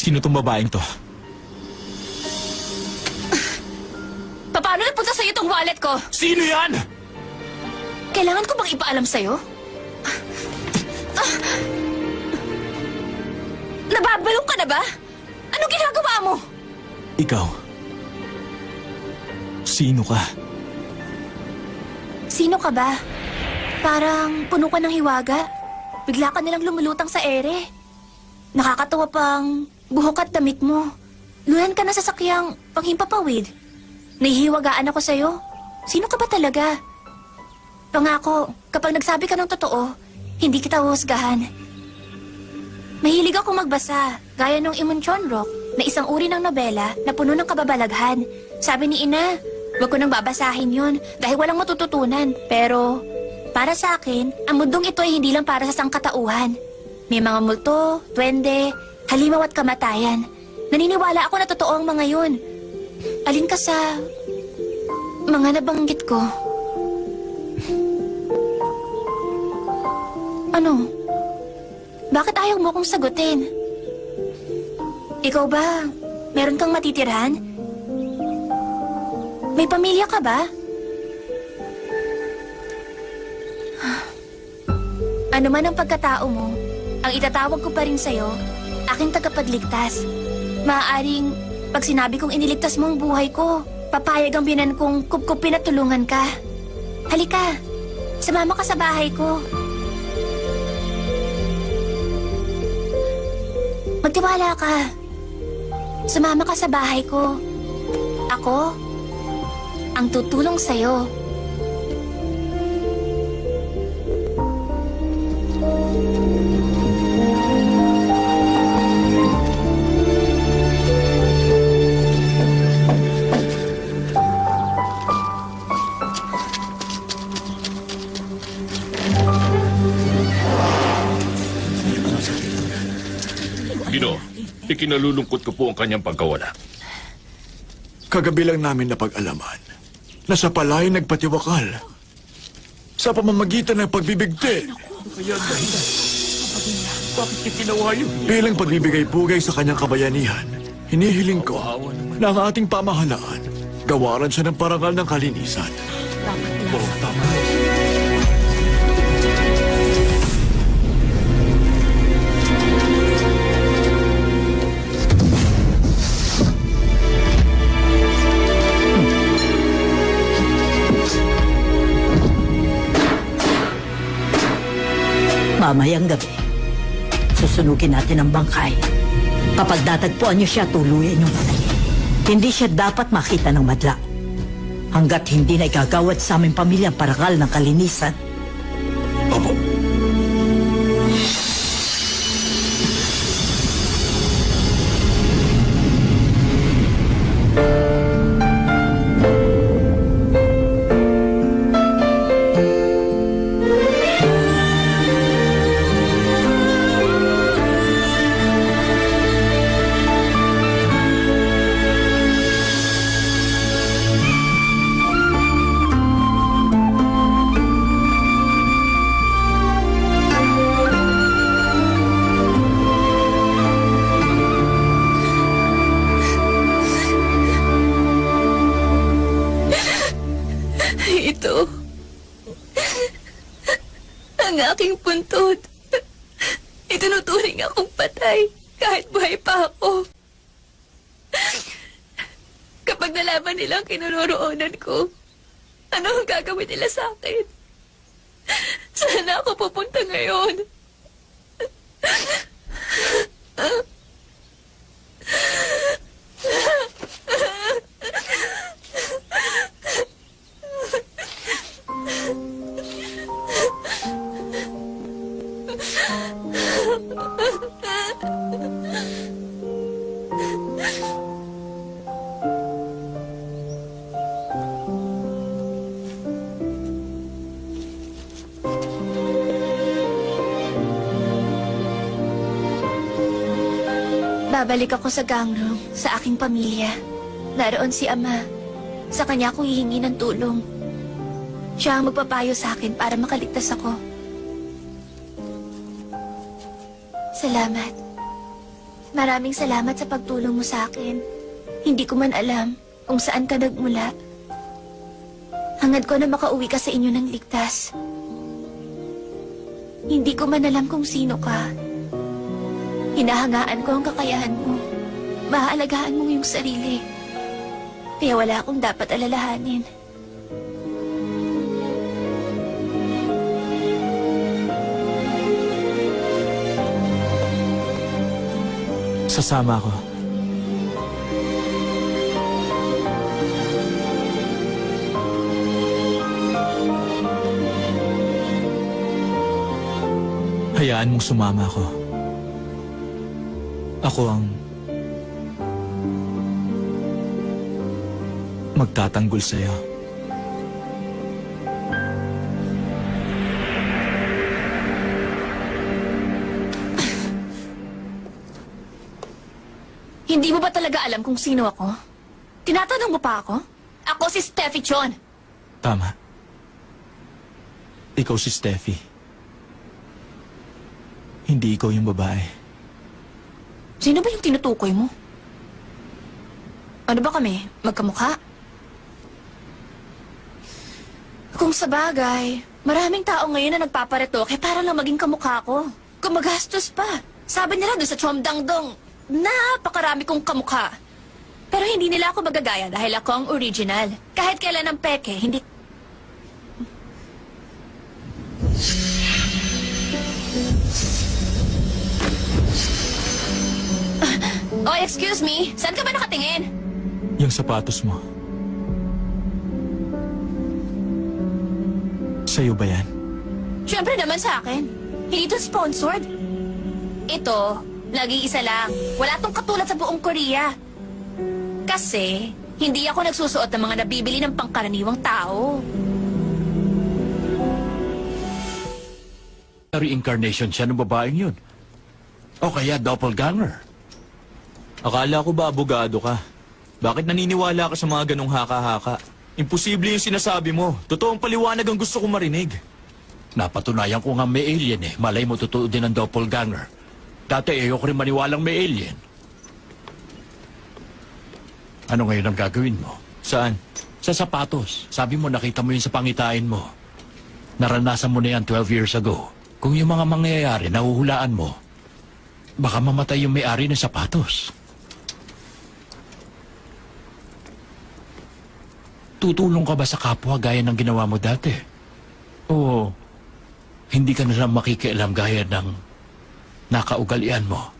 Sino tong babaeng to? Paano napunta sa'yo itong wallet ko? Sino yan? Kailangan ko bang ipaalam sa'yo? Nababalo ka na ba? Anong ginagawa mo? Ikaw. Sino ka? Sino ka ba? Parang puno ka ng hiwaga. Bigla ka nilang lumulutang sa ere. Nakakatawa pang buhok at damit mo. Luhan ka na sa sakyang panghimpapawid. Nahihiwagaan ako sa'yo. Sino ka ba talaga? Pangako, kapag nagsabi ka ng totoo, hindi kita huhusgahan. Mahilig ako magbasa, gaya ng Imon Chonrok, na isang uri ng nobela na puno ng kababalaghan. Sabi ni Ina, wag ko nang babasahin yun dahil walang matututunan. Pero, para sa akin, ang mundong ito ay hindi lang para sa sangkatauhan. May mga multo, duwende, halimaw at kamatayan. Naniniwala ako na totoo ang mga yun. Alin ka sa mga nabanggit ko? Ano? Bakit ayaw mo kong sagutin? Ikaw ba, meron kang matitirhan? May pamilya ka ba? Ano man ang pagkatao mo, ang itatawag ko pa rin sa'yo, aking tagapagligtas. Maaaring, pag sinabi kong iniligtas mo ang buhay ko, papayag ang binan kong kupkupin at tulungan ka. Halika, sumama ka sa bahay ko. Magtiwala ka. Sumama ka sa bahay ko. Ako, ang tutulong sa'yo. Gino, ikinalulungkot ko po ang kanyang pagkawala. Kagabi lang namin napag-alaman na sa palay nagpatiwakal sa pamamagitan ng pagbibigti. Kaya dahilan. Bakit itinawa yun? Bilang pagbibigay-pugay sa kanyang kabayanihan, hinihiling ko na ang ating pamahalaan gawaran siya ng parangal ng kalinisan. Oo, tama. Mamayang gabi, susunugin natin ang bangkay. Kapag datagpuan niyo siya, tuluyan niyong patayin. Hindi siya dapat makita ng madla. Hanggat hindi na igagawad sa aming pamilya ang parangal ng kalinisan. Opo. Ito ang aking puntod. Itinuturing akong patay kahit buhay pa ako. Kapag nalaman nila ang kinuroroonan ko, ano ang gagawin nila sa akin? Saan ako pupunta ngayon? Babalik ako sa gangrong, sa aking pamilya. Naroon si Ama. Sa kanya ako hihingi ng tulong. Siya ang magpapayo sa akin para makaligtas ako. Salamat. Maraming salamat sa pagtulong mo sa akin. Hindi ko man alam kung saan ka nagmula. Hangad ko na makauwi ka sa inyo ng ligtas. Hindi ko man alam kung sino ka. Hinahangaan ko ang kakayahan mo. Maaalagaan mo yung sarili. Kaya wala akong dapat alalahanin. Sasama ako. Hayaan mong sumama ako. Ako ang magtatanggol sa'yo. Hindi mo ba talaga alam kung sino ako? Tinatanong mo pa ako? Ako si Steffi Chon. Tama. Ikaw si Steffi. Hindi ikaw yung babae. Sino ba yung tinutukoy mo? Ano ba kami? Magkamukha? Kung sa bagay, maraming tao ngayon na nagpaparetoke para lang maging kamukha ko. Kumagastos pa. Sabi nila doon sa Chomdangdong, napakarami kong kamukha. Pero hindi nila ako magagaya dahil ako ang original. Kahit kailan ang peke, hindi... Oh, excuse me. Saan ka ba nakatingin? Yung sapatos mo. Sa'yo ba yan? Siyempre naman sa akin. Hindi ito sponsored. Ito, lagi isa lang. Wala tong katulad sa buong Korea. Kasi, hindi ako nagsusuot ng mga nabibili ng pangkaraniwang tao. Reincarnation siya ng babaeng yun. O kaya doppelganger. Akala ko ba abogado ka? Bakit naniniwala ka sa mga ganong haka-haka? Imposible yung sinasabi mo. Totoong paliwanag ang gusto kong marinig. Napatunayan ko nga may alien eh. Malay mo totoo din ang doppelganger. Dati ayoko rin maniwalang may alien. Ano ngayon ang gagawin mo? Saan? Sa sapatos. Sabi mo nakita mo yun sa pangitain mo. Naranasan mo na yan 12 years ago. Kung yung mga mangyayari nahuhulaan mo, baka mamatay yung may-ari ng sapatos. Tutulong ka ba sa kapwa gaya ng ginawa mo dati? O hindi ka na lang makikialam gaya ng nakaugalian mo?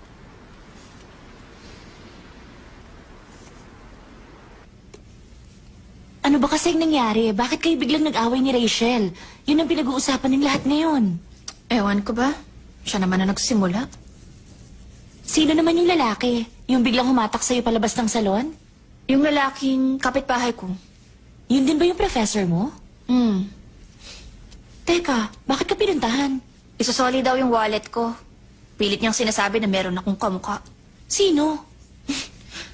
Ano ba kasing nangyari? Bakit kayo biglang nag-away ni Rachel? Yun ang pinag-uusapan ng lahat ngayon. Ewan ko ba? Siya naman na nagsimula. Sino naman yung lalaki? Yung biglang humatak sa'yo palabas ng salon? Yung lalaking kapitbahay ko. Yun din ba yung professor mo? Hmm. Teka, bakit ka pinuntahan? Isusoli daw yung wallet ko. Pilit niyang sinasabi na meron akong kamukha. Sino?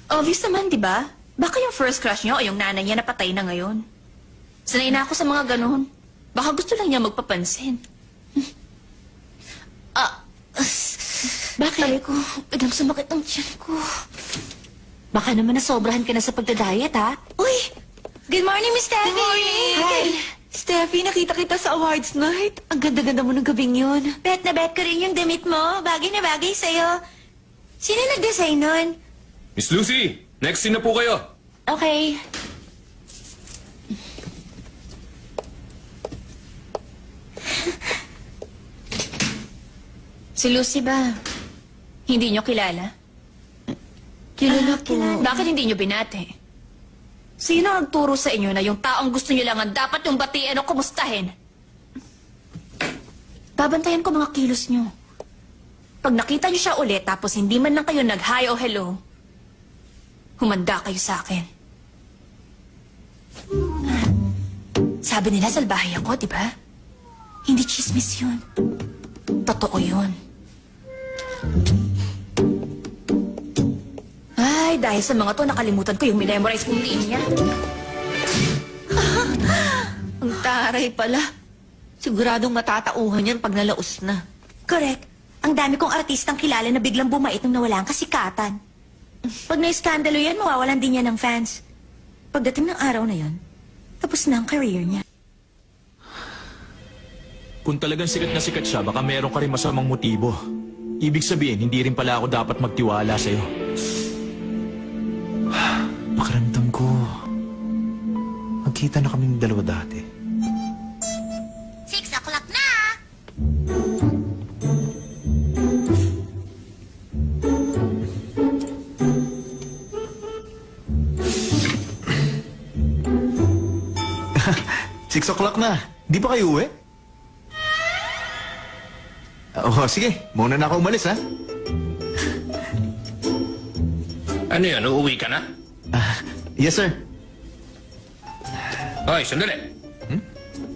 Obvious naman, di ba? Baka yung first crush niya o yung nanay niya na patay na ngayon. Sanay na ako sa mga ganun. Baka gusto lang niya magpapansin. Bakit? Ay ko, biglang sumakit ang tiyan ko. Baka naman nasobrahan ka na sa pagdadiet, ha? Uy! Good morning, Miss Steffi! Good morning! Hi! Steffi, nakita kita sa awards night. Ang ganda-ganda mo ng gabing yun. Bet na bet ko rin yung damit mo. Bagay na bagay sa'yo. Sino nag-design nun? Miss Lucy, next scene na po kayo. Okay. Si Lucy ba? Hindi niyo kilala? Kilala po. Bakit hindi niyo binati? Sino ang nagturo sa inyo na yung taong gusto niyo lang ang dapat yung batiin o kumustahin? Babantayan ko mga kilos niyo. Pag nakita niyo siya ulit tapos hindi man lang kayo nag-hi o hello, humanda kayo sa akin. Sabi nila salbahe ako, di ba? Hindi chismis yun. Totoo yun. Ay, dahil sa mga to, nakalimutan ko yung minemorize kong linya. Ang taray pala. Siguradong matatauhan yan pag nalaos na. Correct. Ang dami kong artistang kilala na biglang bumait nung nawala ang kasikatan. Pag na-iskandalo yan, mawawalan din yan ng fans. Pagdating ng araw na yon, tapos na ang career niya. Kung talagang sikat na sikat siya, baka meron ka rin masamang motibo. Ibig sabihin, hindi rin pala ako dapat magtiwala sa'yo. Pakiramdam ko, magkita na kaming dalawa dati. 6 o'clock na! Six o'clock na. Di ba kayo uwi? Oh, sige. Muna na ako umalis, ha? Ano yan? Uuwi ka na? Yes, sir. Hoy, sandali.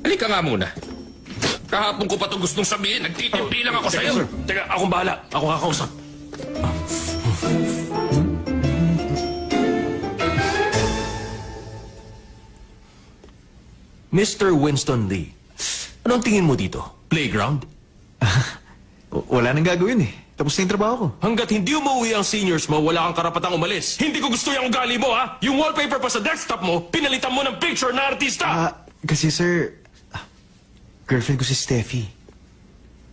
Halika nga muna. Kahapon ko pa ito gustong sabihin. Nagtitimpi lang ako sa'yo. Teka, akong bahala. Ako kakausap. Mr. Winston Lee, anong tingin mo dito? Playground? Wala nang gagawin, eh. Tapos na yung trabaho ko. Hanggat hindi umuwi ang seniors mo, wala kang karapatang umalis. Hindi ko gusto yung ugali mo, ha? Yung wallpaper pa sa desktop mo, pinalitan mo ng picture na artista! Kasi, sir, girlfriend ko si Steffi.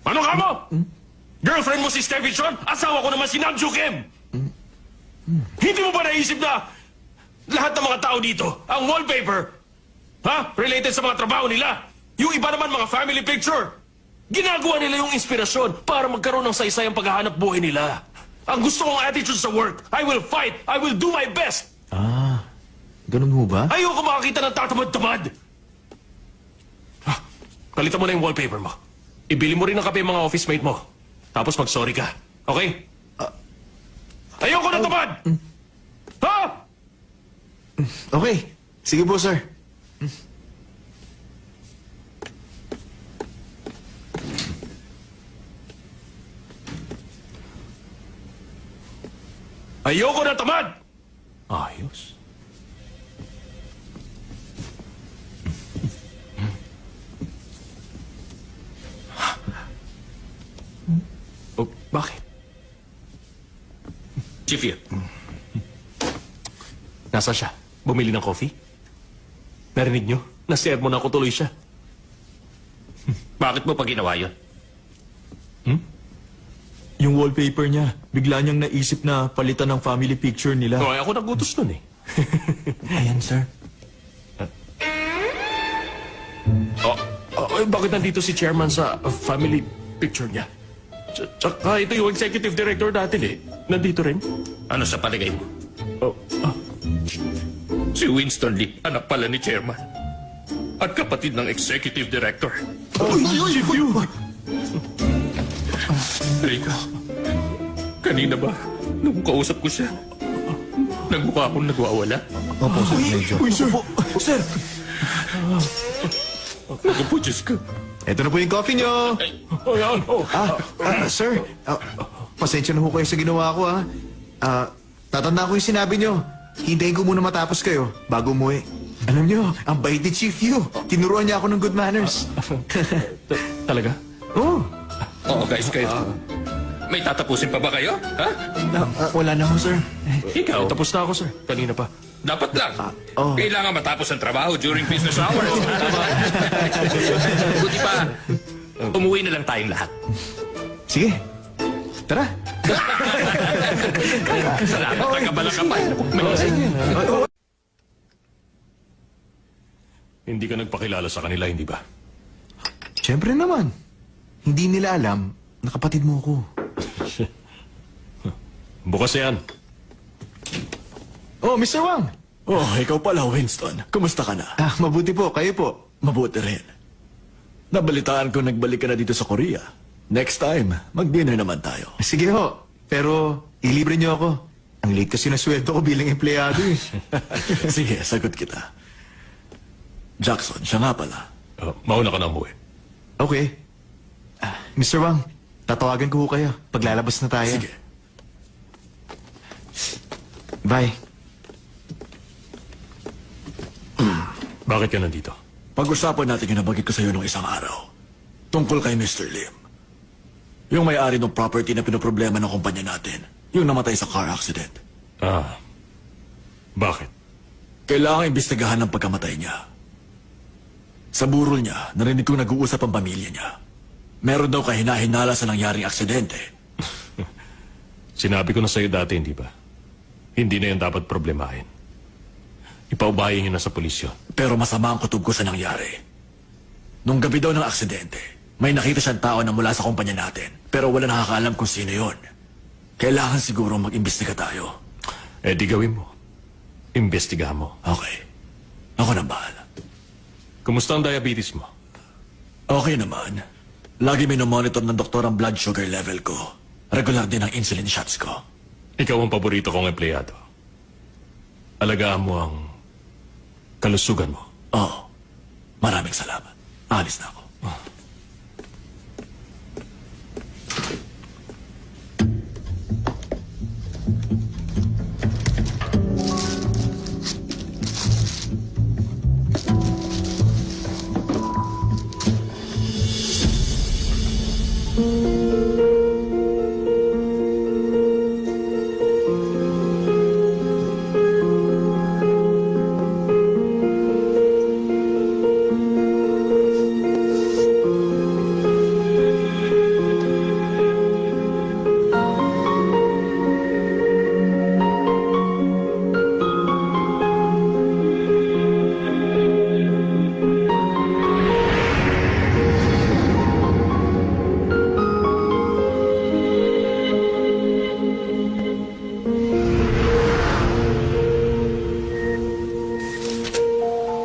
Ano ka mo? Girlfriend mo si Steffi Chon? Asawa ko naman si Namju Kim! Hindi mo ba naisip na lahat ng mga tao dito, ang wallpaper, ha? Related sa mga trabaho nila. Yung iba naman mga family picture. Ginagawa nila yung inspirasyon para magkaroon ng saysayang paghahanap buhay nila. Ang gusto kong attitude sa work, I will fight, I will do my best. Ganun ho ba? Ayoko makakita ng tatamad-tamad. Kalitan mo na yung wallpaper mo. Ibili mo rin ng kape yung mga office mate mo. Tapos mag-sorry ka. Okay? Ayoko na tamad! Ha? Okay. Sige po, sir. Ayoko na tamad! Ayos. Oh, bakit? Chief yun. Nasaan siya? Bumili ng coffee? Narinig niyo? Na-sermon ako tuloy siya. Bakit mo pa ginawa yun? Yung wallpaper niya, bigla niyang naisip na palitan ng family picture nila. Ay, ako nagutos nun eh. Ayan, sir. Bakit nandito si chairman sa family picture niya? Tsaka ito yung executive director natin eh. Nandito rin. Ano sa palagay mo? Oh, Si Winston Lee, anak pala ni chairman. At kapatid ng executive director. Rika, kanina ba, nung kausap ko siya, nagmukha akong nagwawala. Opo, sir. Medyo. Uy, sir! Sir! Naku po, Diyos ko. Ito na po yung coffee nyo. ayan, oh. Sir. Pasensya na po kayo sa ginawa ko, ha. Tatandaan ko yung sinabi nyo. Hintayin ko muna matapos kayo bago umuwi. Alam nyo, ang bait ni Chief Yu. Tinuruan niya ako ng good manners. Talaga? Oh. Oo, guys, kayo. May tatapusin pa ba kayo? Ha? Wala na ho, sir. Ikaw? Tapos na ako, sir. Kanina pa. Dapat lang. oh. Kailangan matapos ang trabaho during business hours. Buti pa, umuwi na lang tayong lahat. Sige. Tara. Salamat, tagabala ka pa. Hindi ka nagpakilala sa kanila, hindi ba? Siyempre naman. Hindi nila alam na kapatid mo ako. Bukas yan. Oh, Mr. Wang! Oh, ikaw pala, Winston. Kumusta ka na? Mabuti po. Kayo po. Mabuti rin. Nabalitaan ko nagbalik ka na dito sa Korea. Next time, mag-dinner naman tayo. Sige ho. Pero, ilibre niyo ako. Ang late kasi na sweldo ko bilang empleyado eh. Sige, sagot kita. Jackson, siya nga pala. Mauna ka na umuwi. Okay. Mr. Wang, tatawagan ko ho kayo. Paglalabas na tayo. Sige. Bye. Bakit ka nandito? Pag-usapan natin yung nabanggit ko sa iyo nung isang araw. Tungkol kay Mr. Lim. Yung may-ari ng property na pinoproblema ng kumpanya natin. Yung namatay sa car accident. Ah. Bakit? Kailangan imbestigahan ng pagkamatay niya. Sa burol niya, narinig kong nag-uusap ang pamilya niya. Meron daw kahinahinala sa nangyaring aksidente. Sinabi ko na sa'yo dati, hindi ba? Hindi na yan dapat problemahin. Ipaubayin niyo na sa pulis yun. Pero masama ang kutob ko sa nangyari. Nung gabi daw ng aksidente, may nakita siyang tao na mula sa kumpanya natin. Pero wala nakakaalam kung sino yon. Kailangan siguro mag-imbestiga tayo. Eh di gawin mo. Imbestigahan mo. Okay. Ako na bahala. Kumusta ang diabetes mo? Okay naman. Lagi minomonitor ng doktor ang blood sugar level ko. Regular din ang insulin shots ko. Ikaw ang paborito kong empleyado. Alagaan mo ang kalusugan mo. Oo. Maraming salamat. Alis na ako.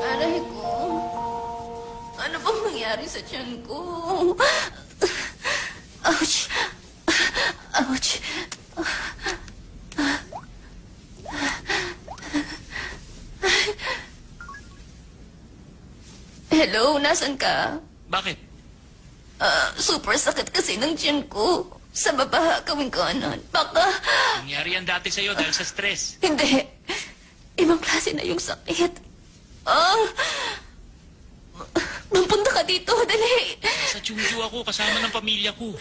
Aray ko. Ano bang nangyari sa tiyan ko? Ouch! Ouch! Hello, nasan ka? Bakit? Super sakit kasi ng tiyan ko. Sa baba, gawin ko ano. Baka... Nangyari yan dati sa'yo dahil sa stress. Hindi. Ibang klase na yung sakit. Magpunta ka dito, dali. Sa Chungju ako, kasama ng pamilya ko.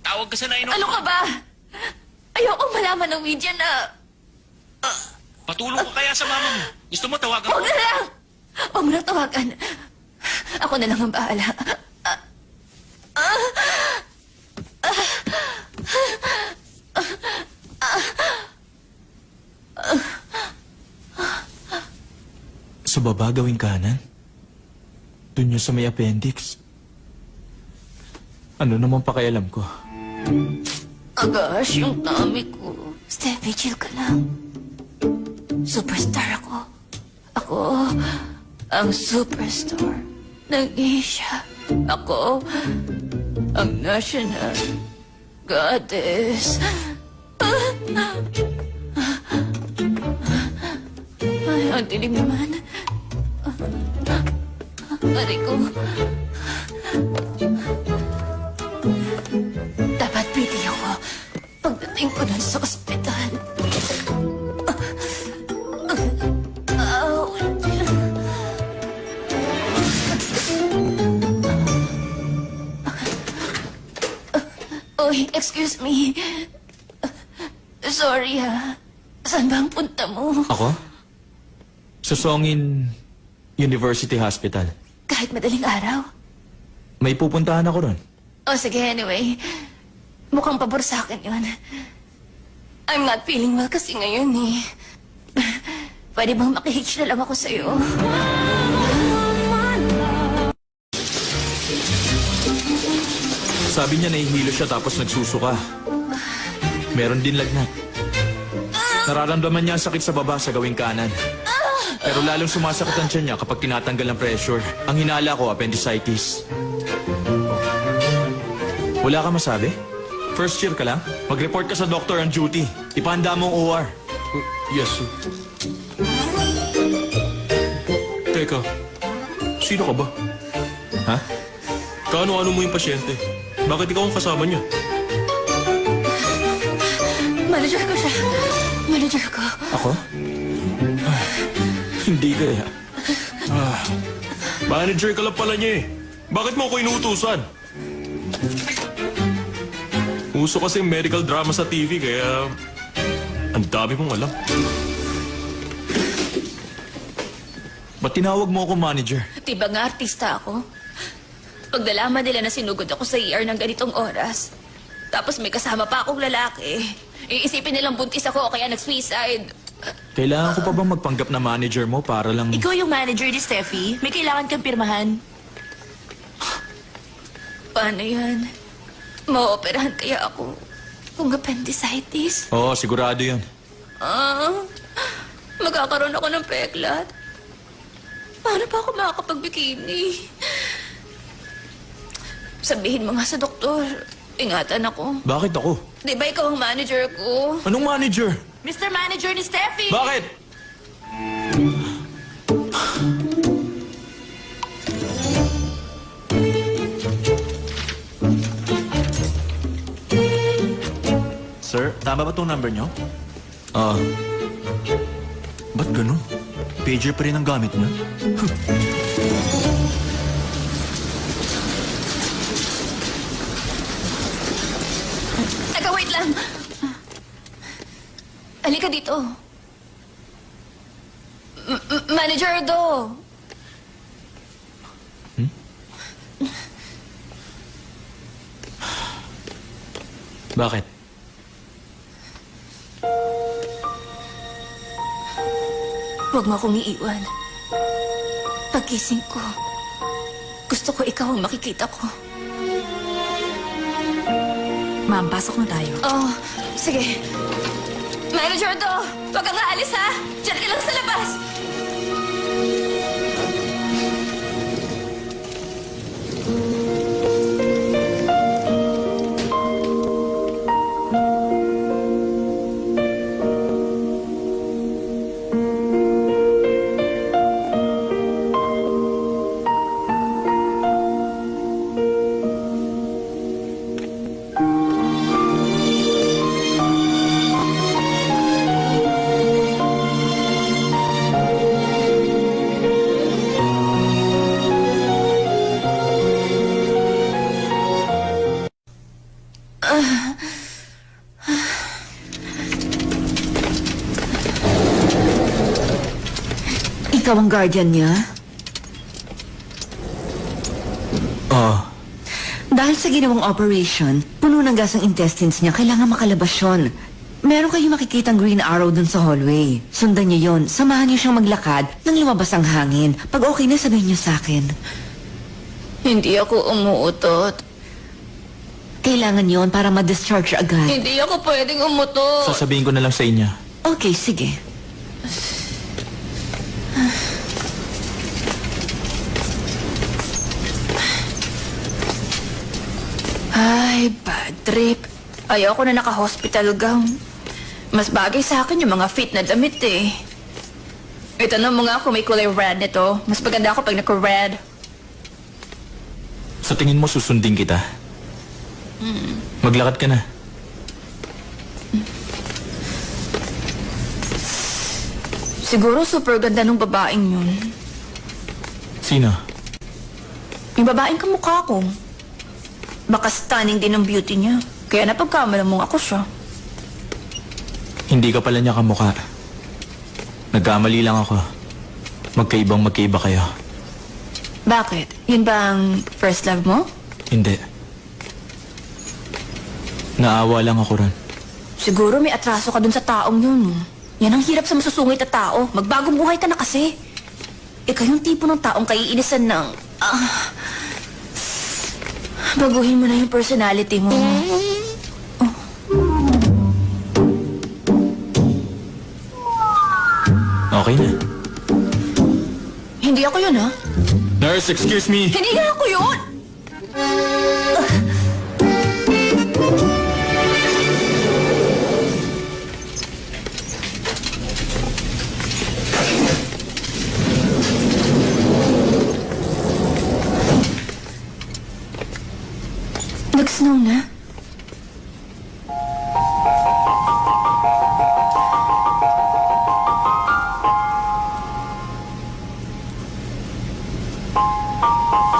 Tawag ka sa 911. Ano ka ba? Ayoko malaman ng media na... Patulong ka kaya sa mama mo. Gusto mo tawagan Huwag na lang! Huwag mo na tawagan. Ako na lang ang bahala. Sa baba gawing kanan? Doon yun sa may appendix. Ano naman pakialam ko? Gosh, yung tummy ko. Steffi, chill ka lang. Superstar ako. Ako ang superstar ng Asia. Ako ang national goddess. Ay, ang dilim naman. Aray ko. Dapat pretty ako pagdating ko dun sa ospital. Oy, excuse me. Sorry ha. Saan ba ang punta mo? Ako? Sa Songin University Hospital. Kahit madaling araw. May pupuntahan ako ron. O sige, anyway. Mukhang pabor sa akin yun. I'm not feeling well kasi ngayon eh. Pwede bang makihitch na lang ako sa'yo? Sabi niya nahihilo siya tapos nagsusuka. Meron din lagnat. Nararamdaman niya ang sakit sa baba sa gawing kanan. Pero lalong sumasakit ang tiyan niya kapag tinatanggal ng pressure. Ang hinala ko, appendicitis. Wala ka masabi? First year ka lang? Mag-report ka sa doctor on duty. Ipahanda mo ang OR. Yes, sir. Teka, sino ka ba? Ha? Kaano-ano mo yung pasyente? Bakit ikaw ang kasama niya? Manager ko siya. Manager ko. Ako? Ay, hindi kaya. Manager ka lang pala niya eh. Bakit mo ako inuutusan? Uso kasi medical drama sa TV, kaya ang dami mong alam. Ba't tinawag mo ako manager? Di ba nga artista ako? Pag nalaman nila na sinugod ako sa ER ng ganitong oras, tapos may kasama pa akong lalaki, iisipin nilang buntis ako o kaya nag-suicide. Kailangan ko pa bang magpanggap na manager mo para lang... Ikaw yung manager ni Steffi. May kailangan kang pirmahan. Paano yan? Maoperahan kaya ako kung appendicitis? Oo, sigurado yun. Magkakaroon ako ng peklat. Paano pa ako makakapag-bikini? Sabihin mo nga sa doktor, ingatan ako. Bakit ako? Di ba ikaw ang manager ko? Anong manager? Mr. Manager ni Steffi! Bakit? Sir, tama ba tong number nyo? Ah, Ba't ganun? Pager pa rin ang gamit nyo? Teka, wait lang. Halika dito. Manager Do. bakit? Huwag mo akong iiwan. Pagkising ko, gusto ko ikaw ang makikita ko. Ma'am, pasok na tayo. Oh, sige. Manager Do, huwag kang aalis ha. Diyan ka lang sa labas. Ikaw ang guardian niya? Ah, Dahil sa ginawang operation, puno ng gas ang intestines niya, kailangan makalabas yun. Meron kayong makikitang green arrow dun sa hallway. Sundan niyo yon. Samahan niyo siyang maglakad nang lumabas ang hangin. Pag okay na, sabihin niyo sa akin. Hindi ako umuutot. Kailangan yon para ma-discharge agad. Hindi ako pwedeng umutot. sasabihin ko na lang sa inyo. Okay, sige. Ay, bad trip. Ayoko na naka-hospital gown. Mas bagay sa akin yung mga fit na damit eh. Itanong mo nga kung may kulay red nito. Mas maganda ako pag naka-red. Sa tingin mo, susundin kita? Maglakad ka na. Siguro super ganda ng babaeng yun. Sino? Yung babaeng kamukha ko. Baka stunning din ang beauty niya. Kaya napagkamalan mong ako siya. Hindi ka pala niya kamukha. Nagkamali lang ako. Magkaiba kayo. Bakit? Yun ba ang first love mo? Hindi. Naawa lang ako ron. Siguro may atraso ka dun sa taong yun. Yan ang hirap sa masusungit na tao. Magbagong buhay ka na kasi. Ikaw yung tipo ng taong kaiinisan ng... baguhin mo na yung personality mo. Okay na. Hindi ako yun, ha? Nurse, excuse me. Hindi nga ako yun! Nag-snow na?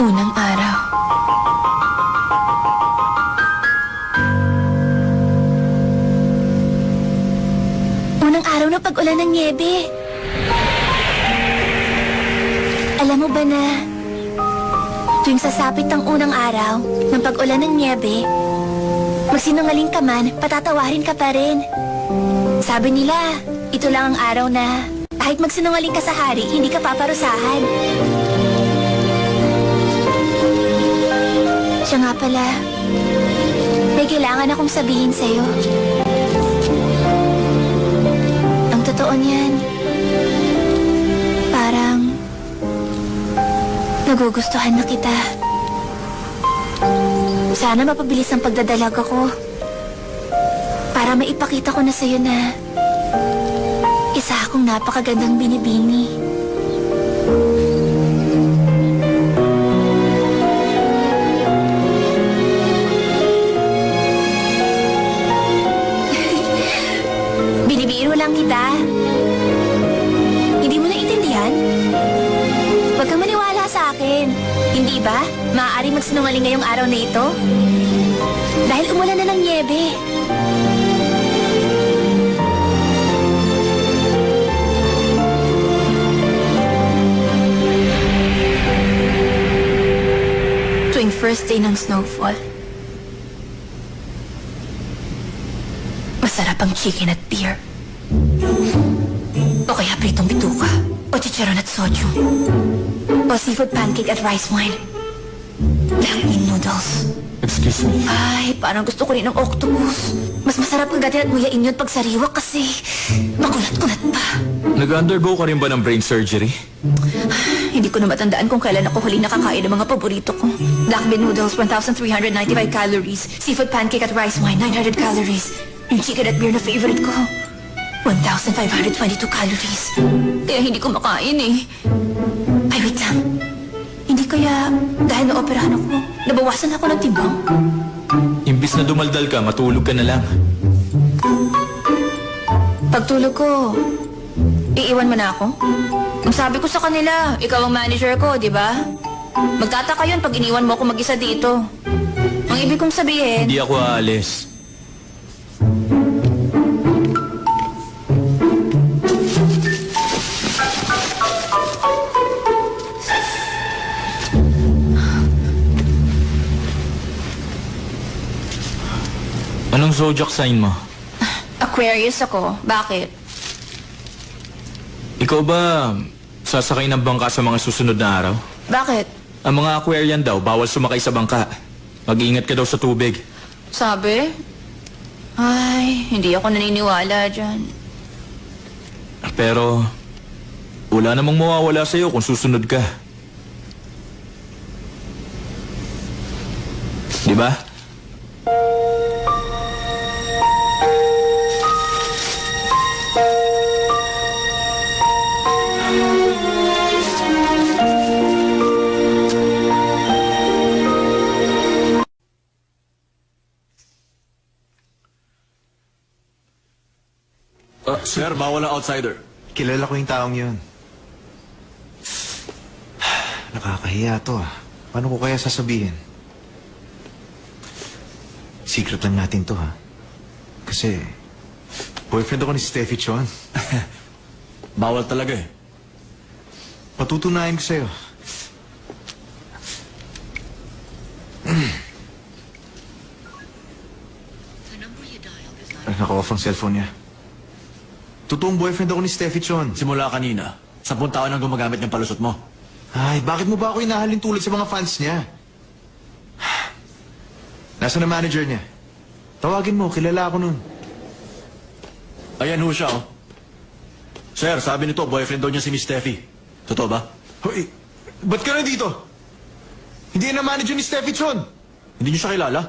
Unang araw. mapag-ulan ng niebe. Alam mo ba na tuwing sasapit ang unang araw ng pag-ulan ng niebe, magsinungaling ka man, patatawarin ka pa rin. Sabi nila, ito lang ang araw na kahit magsinungaling ka sa hari, hindi ka paparusahan. Siya nga pala, may kailangan akong sabihin sa'yo. Ang totoo niyan, parang nagugustuhan na kita. Sana mapabilis ang pagdadalag ako para maipakita ko na sa'yo na isa akong napakagandang binibini. Binibiro lang kita. Hindi mo naiintindihan? Huwag kang maniwala sa akin. Hindi ba? Maaaring magsinungaling ngayong araw na ito? Dahil umulan na ng niebe. Tuwing first day ng snowfall, masarap ang chicken at beer. O kaya pritong bituka. O chicharon at soju. O seafood pancake at rice wine. Dumpling noodles. Excuse me. Ay, parang gusto ko rin ng octopus. Mas masarap kagatin at nguyain yun pag sariwa kasi makulat-kulat pa. Nag-undergo ka rin ba ng brain surgery? Hindi ko na matandaan kung kailan ako huli nakakain ng mga paborito ko. Black bean noodles, 1,395 calories. Seafood pancake at rice wine, 900 calories. Yung chicken at beer na favorite ko, 1,522 calories. Kaya hindi ko makain eh. Ay, wait lang. Hindi kaya dahil naoperahan ako, nabawasan ako ng timbang? Imbis na dumaldal ka, matulog ka na lang. Pagtulog ko, iiwan mo na ako? Ang sabi ko sa kanila, ikaw ang manager ko, di ba? Magtataka yun pag iniwan mo ako mag-isa dito. Ang ibig kong sabihin... Hindi ako aalis. Anong zodiac sign mo? Aquarius ako. Bakit? Ikaw ba sasakay ng bangka sa mga susunod na araw? Bakit? Ang mga Aquarian daw, bawal sumakay sa bangka. Mag-iingat ka daw sa tubig. Sabi? Ay, hindi ako naniniwala dyan. Pero, wala namang mawawala sa'yo kung susunod ka. Di ba? Sir, bawal ang outsider. Kilala ko yung taong yun. Nakakahiya to ah. Paano ko kaya sasabihin? Secret lang natin to ha. Kasi, boyfriend ako ni Steffi Chon. Bawal talaga eh. Patutunayan ko sa'yo. Naka-off ang cellphone niya. Totoong boyfriend ako ni Steffi Chon. Simula kanina, 10 taon ang gumagamit ng palusot mo. Ay, bakit mo ba ako inahalin tulad sa mga fans niya? Nasaan na manager niya? Tawagin mo, kilala ako nun. Ayan ho siya, oh. Sir, sabi nito, boyfriend daw niya si Miss Steffi. Totoo ba? Hoy, ba't ka nandito? Hindi yan ang manager ni Steffi Chon. Hindi niyo siya kilala?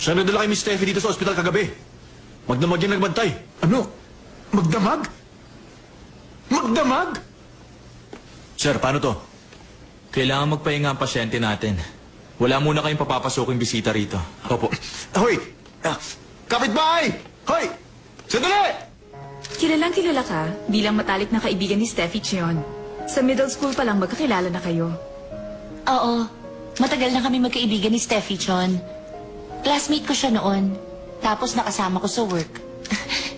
Siya nagdala kay Miss Steffi dito sa ospital kagabi. Magdamag yan nagbantay. Ano? Magdamag? Magdamag? Sir, paano to? Kailangan magpahinga ang pasyente natin. Wala muna kayong papapasuking bisita rito. Opo. Hoy! Kapitbahay! Hoy! Sandali! Kilalang kilala ka bilang matalik na kaibigan ni Steffi Chion. Sa middle school pa lang magkakilala na kayo. Oo. Matagal na kami magkaibigan ni Steffi Chon. Classmate ko siya noon. Tapos nakasama ko sa work.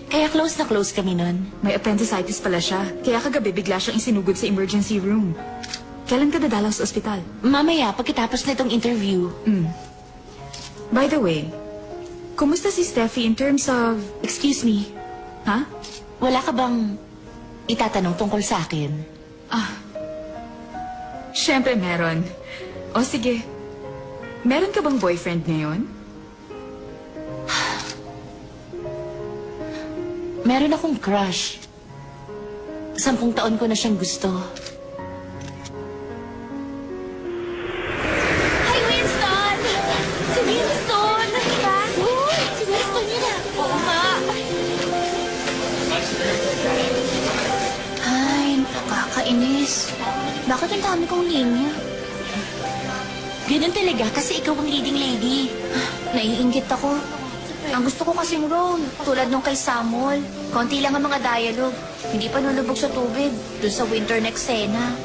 Kaya close na close kami nun. May appendicitis pala siya. Kaya kagabi bigla siyang isinugod sa emergency room. Kailan ka dadalaw sa ospital? Mamaya, pagkatapos na itong interview. By the way, kumusta si Steffi in terms of... Excuse me, Ha? wala ka bang itatanong tungkol sa akin? Siyempre meron. O sige, meron ka bang boyfriend ngayon? Meron akong crush. 10 taon ko na siyang gusto. Hi, Winston! Si Winston! Diba? Si Winston yun ah. Oo nga. Ay, nakakainis. Bakit ang dami kong linya? Ganun talaga kasi ikaw ang leading lady. Naiinggit ako. Ang gusto ko kasing role, tulad nung kay Samuel. Konti lang ang mga dialogue. Hindi pa nulubog sa tubig. Doon sa winter na eksena.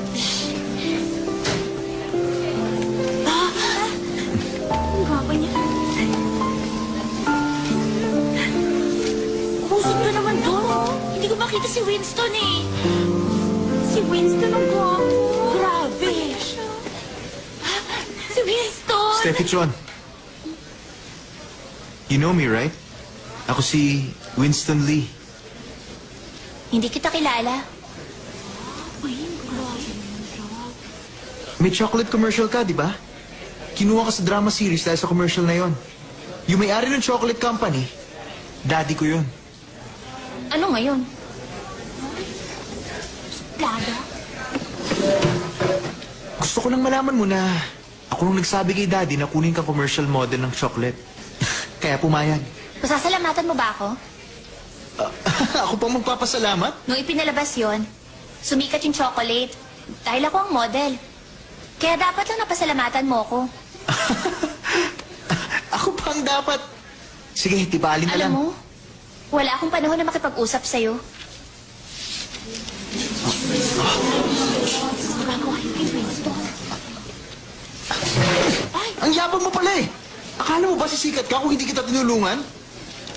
Ang gaba niya. Kusog ka naman doon. Hindi ko makita si Winston eh. Si Winston ang gwapo. Grabe. Si Winston! Steffi Chon. You know me, right? Ako si Winston Lee. Hindi kita kilala. May chocolate commercial ka, di ba? Kinuha ka sa drama series dahil sa commercial na yon. Yung may-ari ng chocolate company, daddy ko yun. Ano ngayon? Plada? Gusto ko lang malaman mo na ako nung nagsabi kay daddy na kunin ka commercial model ng chocolate. Kaya pumayag. Pasasalamatan mo ba ako? Ako pang magpapasalamat? Nung ipinalabas yon, sumikat yung chocolate. Dahil ako ang model. Kaya dapat lang napasalamatan mo ako. Ako pang dapat. Sige, tibalin na Alam lang. mo, wala akong panahon na makipag-usap sa'yo. Ang yabang mo pala eh. Akala mo ba sisikat ka kung hindi kita tinulungan?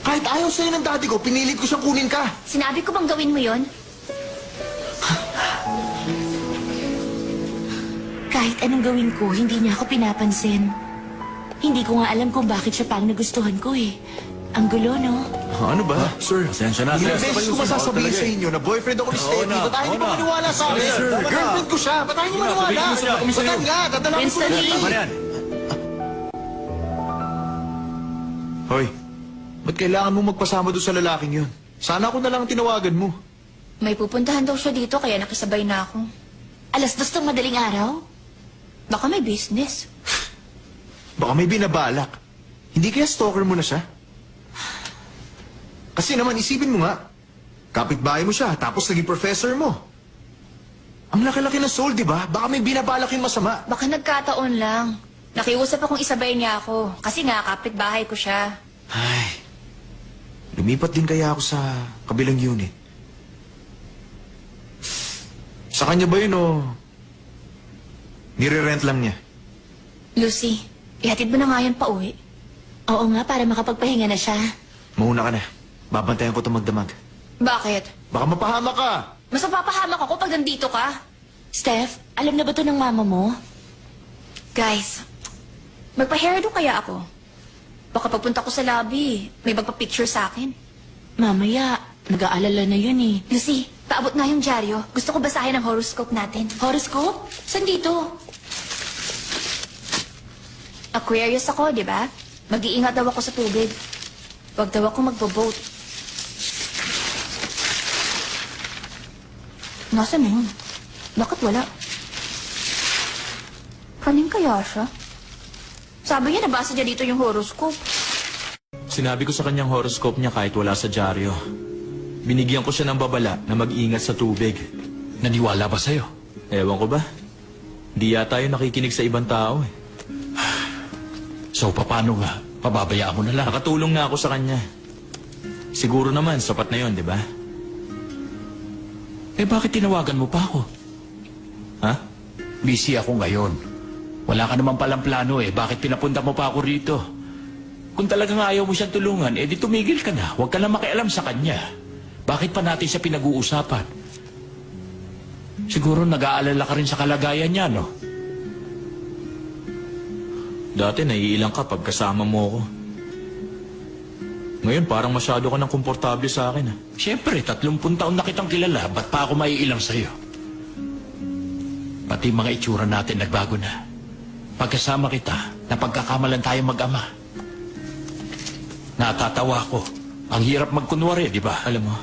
Kahit ayaw sa'yo ng daddy ko, pinilit ko siyang kunin ka. Sinabi ko bang gawin mo yon? Kahit anong gawin ko, hindi niya ako pinapansin. Hindi ko nga alam kung bakit siya pang nagustuhan ko eh. Ang gulo, no? Ano ba? Sir, pasensya na. Ilang beses ko masasabihin sa inyo na boyfriend ako ni Steffi. Ba't ayaw niyo pa maniwala sa akin? Girlfriend ko siya. Ba't ayaw niyo maniwala? Ba't nga? Dadalawin ko Winston na. Lee. Tama na yan. Hoy, ba't kailangan mo magpasama doon sa lalaking yun? Sana ako na lang tinawagan mo. May pupuntahan daw siya dito kaya nakisabay na ako. 2:00 ng madaling araw? Baka may business. Baka may binabalak. Hindi kaya stalker mo na siya? Kasi naman, isipin mo nga. Kapitbahay mo siya, tapos naging professor mo. Ang laki-laki ng soul, di ba? Baka may binabalak yung masama. Baka nagkataon lang. Nakiusap akong isabay niya ako. Kasi nga, kapitbahay ko siya. Ay, lumipat din kaya ako sa kabilang unit. Sa kanya ba yun o nire-rent lang niya? Lucy, ihatid mo na nga yan pa uwi. Oo nga, para makapagpahinga na siya. Mauna ka na. Babantayan ko itong magdamag. Bakit? Baka mapahamak ka. Mas mapapahamak ako pag nandito ka. Steph, alam na ba to ng mama mo? Guys, magpa-hairdo kaya ako? Baka pagpunta ko sa lobby, may magpa-picture sa akin. Mamaya, nag-aalala na yun eh. Lucy, paabot na yung dyaryo. Gusto ko basahin ang horoscope natin. Horoscope? Saan dito? Aquarius ako, di ba? Mag-iingat daw ako sa tubig. Huwag daw ako magbo-boat. Nasaan na yun? Bakit wala? Kanin kaya siya? Sabi niya nabasa niya dito yung horoscope. Sinabi ko sa kanyang horoscope niya kahit wala sa dyaryo. Binigyan ko siya ng babala na mag-ingat sa tubig. Naniwala ba sa'yo? Ewan ko ba? Di yata yung nakikinig sa ibang tao eh. So, paano nga? Pababayaan mo na lang. Nakatulong na ako sa kanya. Siguro naman, sapat na yon, di ba? Eh, bakit tinawagan mo pa ako? Ha? Busy ako ngayon. Wala ka naman palang plano eh. Bakit pinapunta mo pa ako rito? Kung talagang ayaw mo siyang tulungan, eh di tumigil ka na. Huwag ka na makialam sa kanya. Bakit pa natin siya pinag-uusapan? Siguro nag-aalala ka rin sa kalagayan niya, no? Dati naiilang ka pag kasama mo ako. Ngayon parang masyado ka ng komportable sa akin. Siyempre, 30 taon na kitang kilala. Ba't pa ako maiilang sa'yo? Pati mga itsura natin nagbago na. Pagkasama kita, napagkakamalan tayo mag-ama. Natatawa ko. Ang hirap magkunwari, di ba? Alam mo,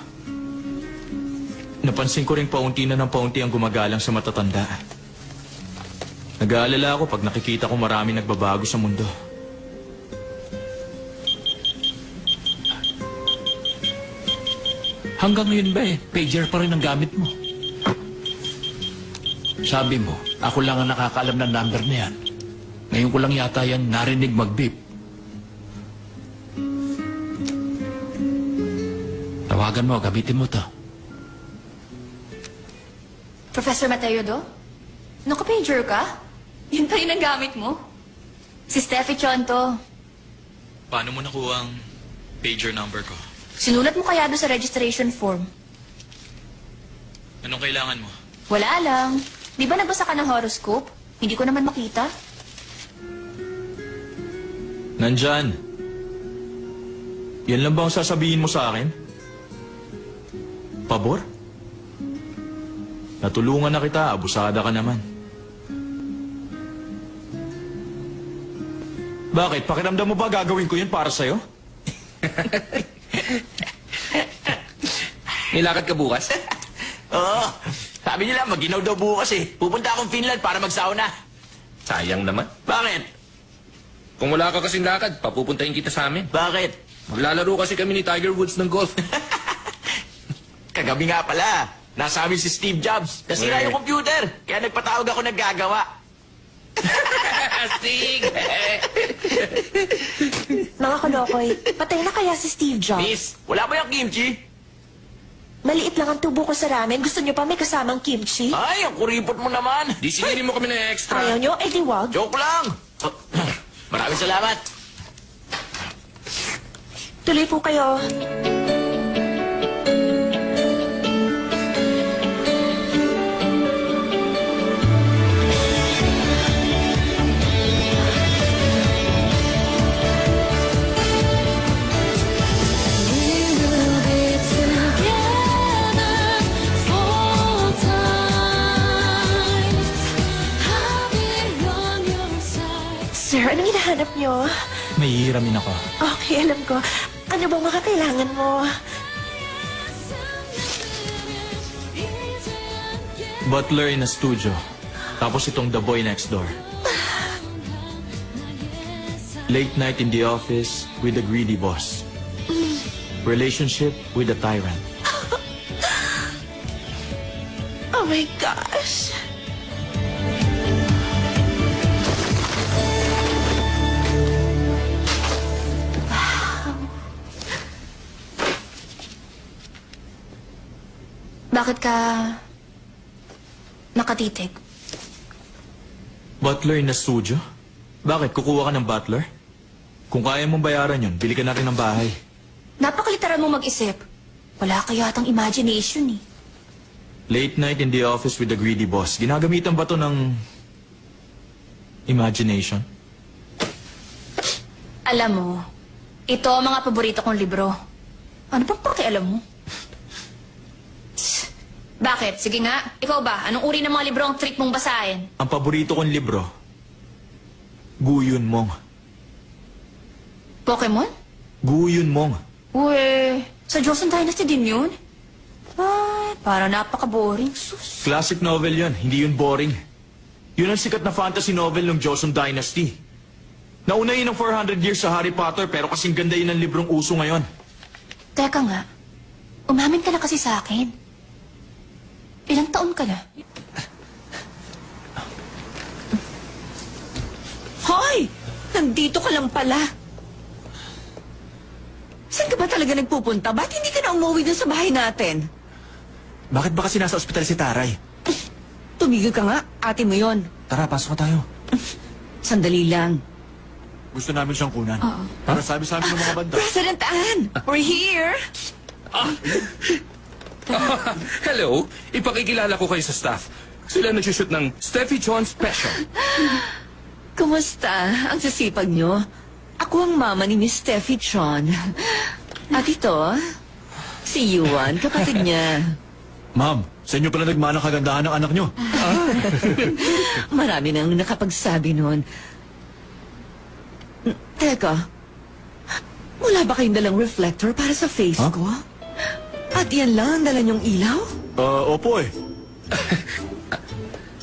napansin ko rin paunti na ng paunti ang gumagalang sa matatanda. Nag-aalala ako pag nakikita ko marami nagbabago sa mundo. Hanggang ngayon ba pager pa rin ang gamit mo? Sabi mo, ako lang ang nakakaalam ng number na yan. Ngayon ko lang yata yan narinig mag-beep. Tawagan mo, gamitin mo to. Professor Mateo Do? Naka-pager ka? Yun pa rin ang gamit mo? Si Steffi Chon to. Paano mo nakuha ang pager number ko? Sinulat mo kaya doon sa registration form? Anong kailangan mo? Wala lang. Di ba nagbasa ka ng horoscope? Hindi ko naman makita. Nandyan. Yan lang ba ang sasabihin mo sa akin? Pabor? Natulungan na kita, abusada ka naman. Bakit? Pakiramdam mo ba gagawin ko yun para sa'yo? Nilakad ka bukas? Oo. Sabi nila, maginaw daw bukas eh. Pupunta akong Finland para mag-sauna. Sayang naman. Bakit? Kung wala ka kasing lakad, papupuntahin kita sa amin. Bakit? Maglalaro kasi kami ni Tiger Woods ng golf. Kagabi nga pala, nasa amin si Steve Jobs. Nasira yung computer, kaya nagpatawag ako naggagawa. Astig! Mga kalokoy, patay na kaya si Steve Jobs? Miss, wala ba yung kimchi? Maliit lang ang tubo ko sa ramen. Gusto niyo pa may kasamang kimchi? Ay, ang kuripot mo naman. Di sinili mo kami ng extra. Ayaw niyo? Eh di wag. Joke lang. Maraming salamat. Tuloy po kayo. Sir, anong hinahanap niyo? Mahihiramin ako. Okay, alam ko. Ano bang makakailangan mo? Butler in a studio. Tapos itong The Boy Next Door. Late night in the office with a greedy boss. Relationship with a tyrant. Oh my gosh. Bakit ka nakatitig? Butler in a studio? Bakit? Kukuha ka ng butler? Kung kaya mong bayaran yun, bili ka na rin ng bahay. Napakaliteral mo mag-isip. Wala ka yatang imagination eh. Late night in the office with the greedy boss. Ginagamitan ba to ng imagination? Alam mo, ito ang mga paborito kong libro. Ano pang pakialam mo? Bakit? Sige nga. Ikaw ba? Anong uri ng mga libro ang trip mong basahin? Ang paborito kong libro, Guyun Mong. Pokemon? Guyun Mong. Uwe, sa Joseon Dynasty din yun? Ay, parang napaka-boring. Sus. Classic novel yun, hindi yun boring. Yun ang sikat na fantasy novel ng Joseon Dynasty. Nauna yun ng 400 years sa Harry Potter pero kasing ganda yun ang librong uso ngayon. Teka nga, umamin ka na kasi sa akin. Ilang taon ka na? Hoy! Nandito ka lang pala. Saan ka ba talaga nagpupunta? Ba't hindi ka na umuwi dun sa bahay natin? Bakit ba kasi nasa ospital si Taray? Tumigil ka nga. Ate mo yon. Tara, pasok na tayo. Sandali lang. Gusto namin siyang kunan. Para sabi sa amin ng mga banda. President Anne! We're here! Hello, ipakikilala ko kayo sa staff. Sila nagsushoot ng Steffi John Special. Kumusta? Ang sisipag nyo. Ako ang mama ni Miss Steffi Chon. At ito, si Yuan, kapatid niya. Ma'am, sa inyo pala nagmanang kagandahan ng anak nyo. Marami nang nakapagsabi nun. Teka, wala ba kayong dalang reflector para sa face Huh? ko? At yan lang ang dala niyong ilaw? Opo eh.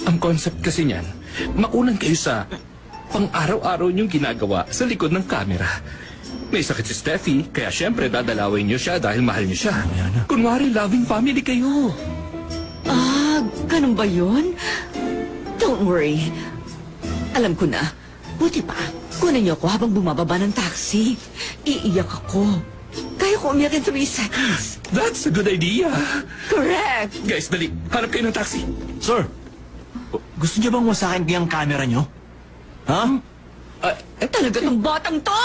Ang concept kasi niyan, makunan kayo sa pang-araw-araw niyong ginagawa sa likod ng kamera. May sakit si Steffi, kaya syempre dadalawin niyo siya dahil mahal niyo siya. Kunwari, loving family kayo. Ah, ganun ba yun? Don't worry. Alam ko na. Buti pa, kunin niyo ako habang bumababa ng taxi. Iiyak ako. Kaya ko umiyak in 3 seconds. That's a good idea. Correct! Guys, dali. Hanap kayo ng taxi. Sir, gusto niyo bang wasakin ko yung camera nyo? Ha? Talaga tong batang to!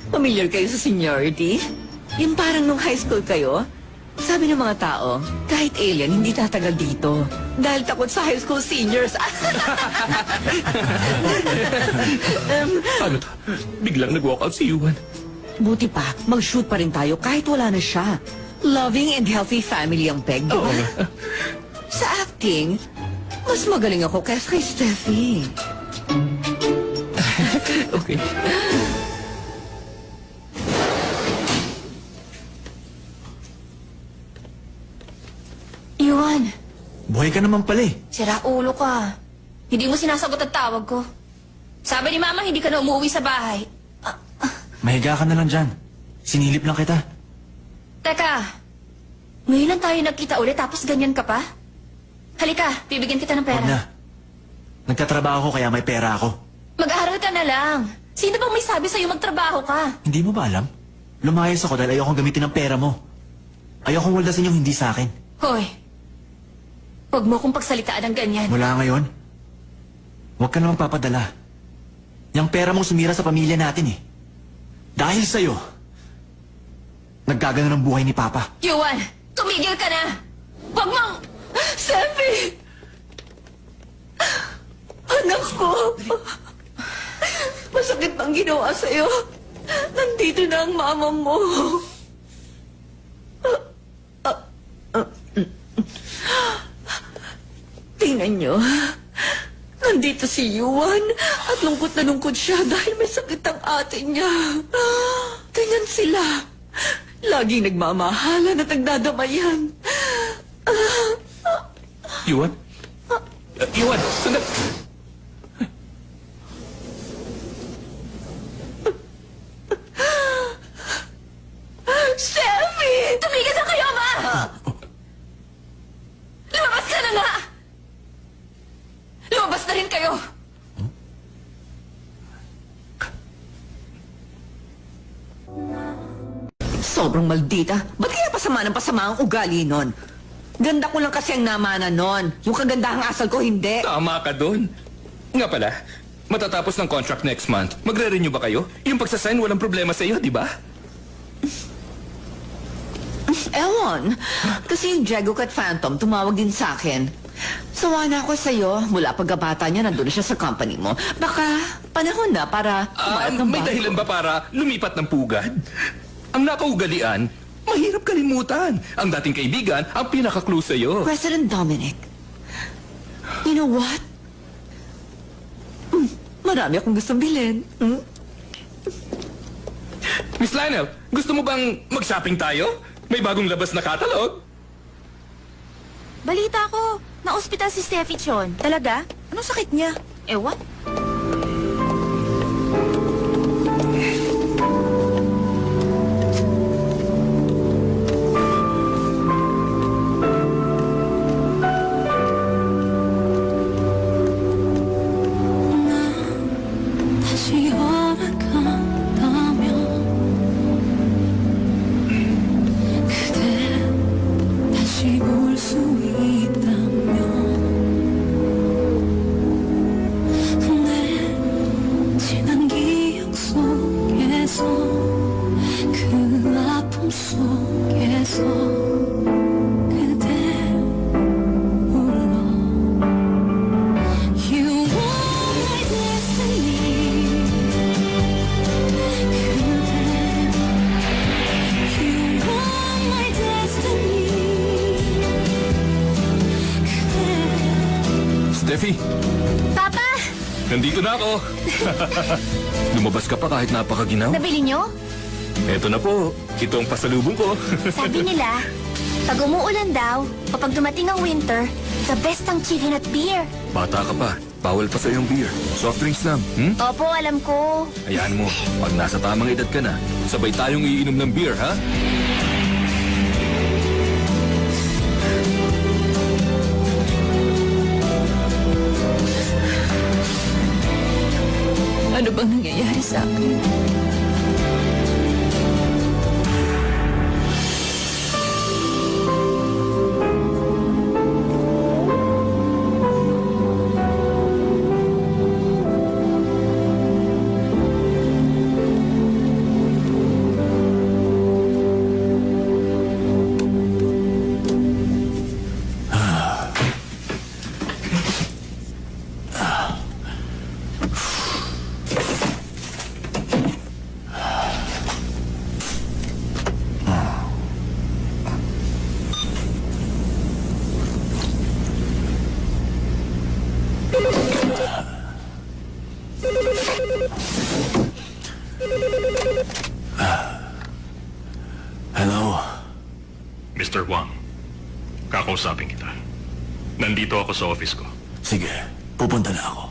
Familiar kayo sa seniority? Yung parang nung high school kayo? Sabi ng mga tao, kahit alien, hindi tatagal dito. Dahil takot sa high school seniors. Ano to? Biglang nag-walk out si Yuan. Buti pa, mag-shoot pa rin tayo kahit wala na siya. Loving and healthy family ang peg, di ba? Sa acting, mas magaling ako kaysa kay Steffi. Okay. Yuan, Buhay ka naman pala eh. sira ulo ka. Hindi mo sinasagot ang tawag ko. Sabi ni Mama, hindi ka na umuwi sa bahay. Mahiga ka na lang dyan. Sinilip lang kita. Teka, ngayon lang tayo nagkita ulit tapos ganyan ka pa? Halika, bibigyan kita ng Huwag pera. na. Nagtatrabaho ko kaya may pera ako. Mag-aaral ka na lang. Sino bang may sabi sa'yo magtrabaho ka? Hindi mo ba alam? Lumayas ako dahil ayokong gamitin ang pera mo. Ayokong waldasin yung hindi sa akin. Hoy, huwag mo kong pagsalitaan ng ganyan. Mula ngayon, huwag ka namang papadala. Yang pera mong sumira sa pamilya natin eh. Dahil sa'yo, nagkagano ng buhay ni Papa. Yuan, tumigil ka na! Huwag mong... Steffi! Anak ko! Masakit bang ginawa sa'yo? Nandito na ang mama mo. Tingnan niyo. Nandito si Yuan at lungkot na lungkot siya dahil may sakit ang ate niya. Ganyan sila. Laging nagmamahalan at nagdadamayan. Yuan? Yuan, sandali. Steffi! Tumigil na kayo, Ma! Lumabas ka na nga! Lumabas na rin kayo! Sobrang maldita. Ba't kaya pasama ng pasama ang ugali nun? Ganda ko lang kasi ang namana nun. Yung kagandahang asal ko, hindi. Tama ka doon. Nga pala, matatapos ng contract next month. Magre-renew ba kayo? Yung pagsasign walang problema sa iyo, di ba? Ewan. Kasi yung Jago at Phantom tumawag din sa akin. Sawa na ako sa'yo. Mula pagkabata niya, nandun na siya sa company mo. Baka panahon na para kumalat ng May bago. dahilan ba para lumipat ng pugad? Ang nakaugalian, mahirap kalimutan. Ang dating kaibigan, ang pinaka-clue sa'yo. President Dominic, you know what? Marami akong gustong bilhin. Miss Lionel, gusto mo bang mag-shopping tayo? May bagong labas na catalog. Balita ko, na-ospital si Steffi Chon. Talaga? Anong sakit niya? Ewan. 다시 허락한다면 그대 다시 볼 수 있다면 마음속에서 그대 불러 You are my destiny 그대 You are my destiny 그대 Steffi, Papa! nandito na ako. Lumabas ka pa kahit napakaginaw. Nabili nyo? Eto na po, ito ang pasalubong ko. Sabi nila, pag umuulan daw, o pag dumating ang winter, the best ang chicken at beer. Bata ka pa, bawal pa sa iyong beer. Soft drinks lang, Opo, alam ko. Hayaan mo, pag nasa tamang edad ka na, sabay tayong iinom ng beer, ha? Ano bang nangyayari sa akin? Hello? Mr. Wang, kakausapin kita. Nandito ako sa office ko. Sige, pupunta na ako.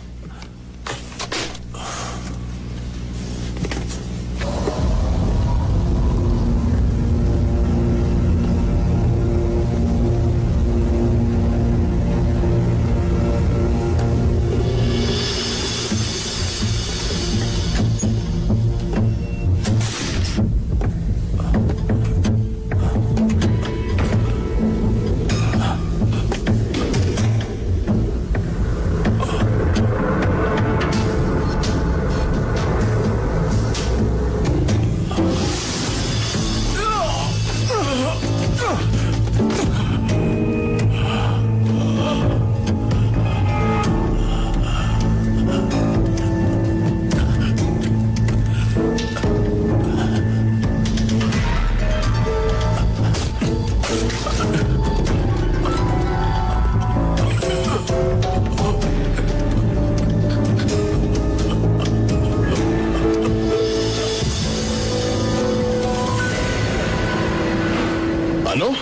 Ano?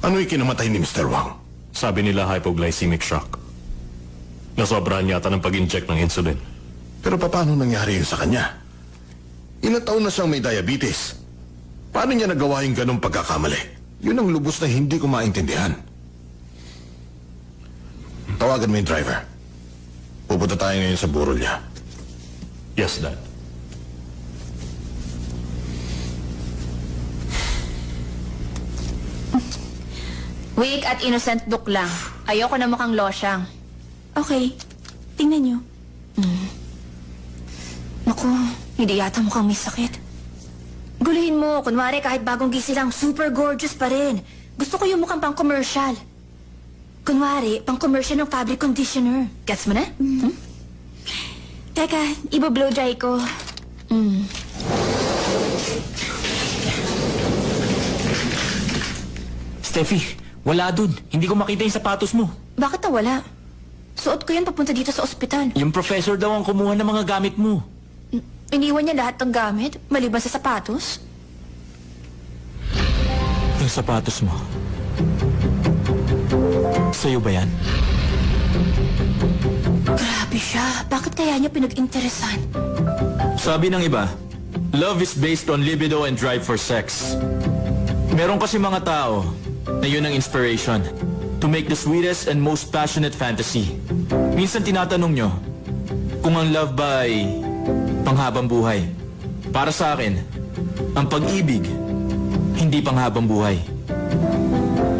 Ano ikinamatay ni Mr. Wang? Sabi nila hypoglycemic shock. Nasobrahan yata ng pag-inject ng insulin. Pero paano nangyari yun sa kanya? Ilang taon na siyang may diabetes. Paano niya nagawa yung ganong pagkakamali? Yun ang lubos na hindi ko maintindihan. Tawagan mo yung driver. Pupunta tayo ngayon sa burol niya. Yes, Dad. Weak at innocent look lang. Ayoko na mukhang losyang. Okay, tingnan nyo. Naku, hindi yata mukhang may sakit. Guluhin mo, kunwari kahit bagong gising lang, super gorgeous pa rin. Gusto ko yung mukhang pang-commercial. Kunwari, pang-commercial ng fabric conditioner. Gets mo na? Teka, iba-blow dry ko. Steffi, wala dun. Hindi ko makita yung sapatos mo. Bakit nawala? Suot ko yan papunta dito sa ospital. Yung professor daw ang kumuha ng mga gamit mo. Iniwan niya lahat ng gamit, maliban sa sapatos. Yung sapatos mo. Sa'yo ba yan? Grabe siya. Bakit kaya niya pinag-interesan? Sabi ng iba, love is based on libido and drive for sex. Meron kasi mga tao na yun ang inspiration to make the sweetest and most passionate fantasy. Minsan tinatanong nyo kung ang love ba ay panghabang buhay. Para sa akin, ang pag-ibig, hindi panghabang buhay.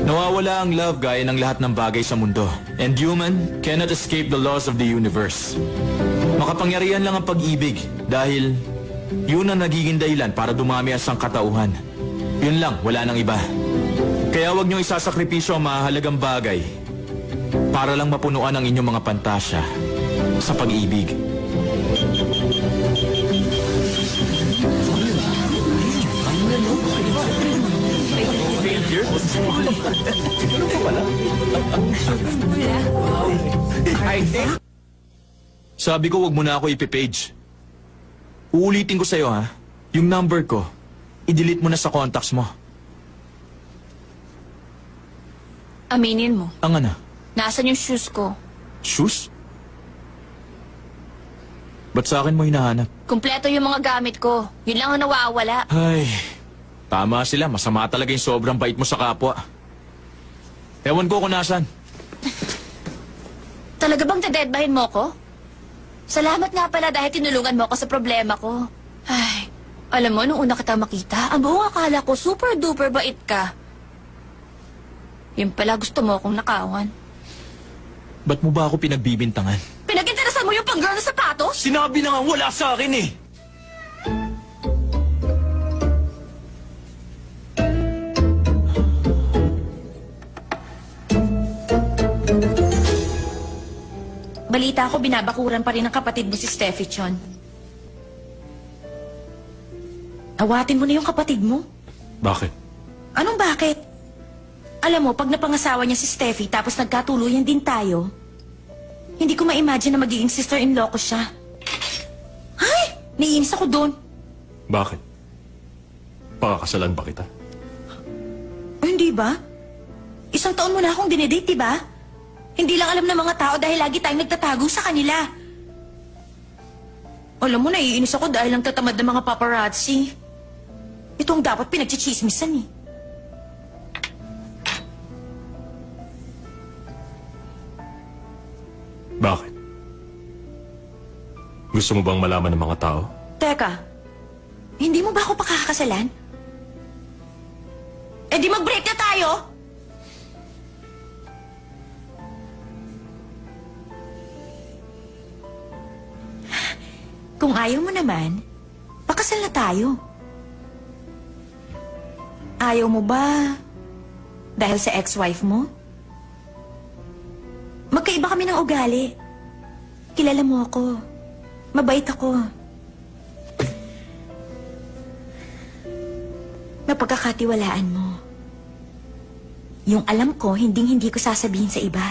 Nawawala ang love gaya ng lahat ng bagay sa mundo. And human cannot escape the laws of the universe. Makapangyarihan lang ang pag-ibig dahil Yun ang nagiging dahilan para dumami ang sangkatauhan. Yun lang, wala nang iba. Kaya huwag niyong isasakripisyo ang mahalagang bagay para lang mapunuan ang inyong mga pantasya sa pag-ibig. Sabi ko, wag mo na ako ipipage. Uulitin ko sa'yo, ha? Yung number ko, i-delete mo na sa contacts mo. Aminin mo, Ang ano? nasan yung shoes ko? Shoes? Ba't sa akin mo hinahanap? Kumpleto yung mga gamit ko. Yun lang ang nawawala. Ay, tama sila. Masama talaga yung sobrang bait mo sa kapwa. Ewan ko kung nasan. Talaga bang deadbahin mo ko? Salamat nga pala dahil tinulungan mo ako sa problema ko. Ay, alam mo, nung una kita makita, ang buong akala ko super duper bait ka. Yun pala gusto mo akong nakawan. Ba't mo ba ako pinagbibintangan? Pinag-interesan mo yung pang-girl na sapatos? Sinabi na nga wala sa akin eh! Balita ko, binabakuran pa rin ng kapatid mo si Steffi Chon. Awatin mo na yung kapatid mo. Bakit? Anong bakit? Alam mo, pag napangasawa niya si Steffi tapos nagkatuluyan din tayo, hindi ko ma-imagine na magiging sister-in-law ko siya. Ay! Naiinis ako doon. Bakit? Pakakasalan ba kita? Hindi ba? Isang taon mo na akong dinedate, diba? Hindi lang alam ng mga tao dahil lagi tayong nagtatago sa kanila. Alam mo, naiinis ako dahil lang tatamad ng mga paparazzi. Ito ang dapat pinagchichismisan eh. Bakit? Gusto mo bang malaman ng mga tao? Teka, hindi mo ba ako pakakasalan? Eh di mag-break na tayo! Kung ayaw mo naman, pakasal na tayo. Ayaw mo ba dahil sa ex-wife mo? Magkaiba kami ng ugali. Kilala mo ako. Mabait ako. Napagkakatiwalaan mo. Yung alam ko, hindi ko sasabihin sa iba.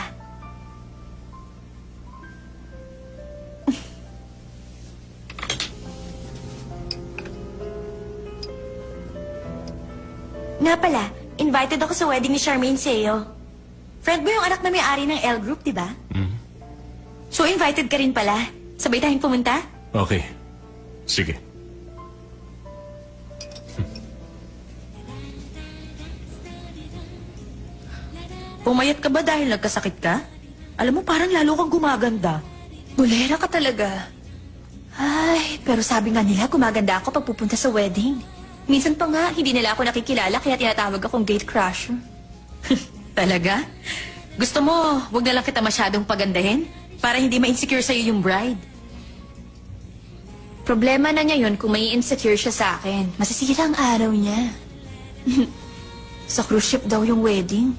Nga pala, invited ako sa wedding ni Charmaine Seo. Friend mo yung anak na may-ari ng L Group, di ba? So invited ka rin pala. Sabay tayong pumunta? Okay. Sige. Pumayat ka ba dahil nagkasakit ka? Alam mo, parang lalo kang gumaganda. Bulera ka talaga. Ay, pero sabi nga nila, gumaganda ako pag pupunta sa wedding. Minsan pa nga, hindi nila ako nakikilala kaya tinatawag akong gate crasher. Talaga? Gusto mo, wag na lang kita masyadong pagandahin? Para hindi ma-insecure sa'yo yung bride. Problema na niya yun kung may insecure siya sa akin. Masisira ang araw niya. Sa cruise ship daw yung wedding.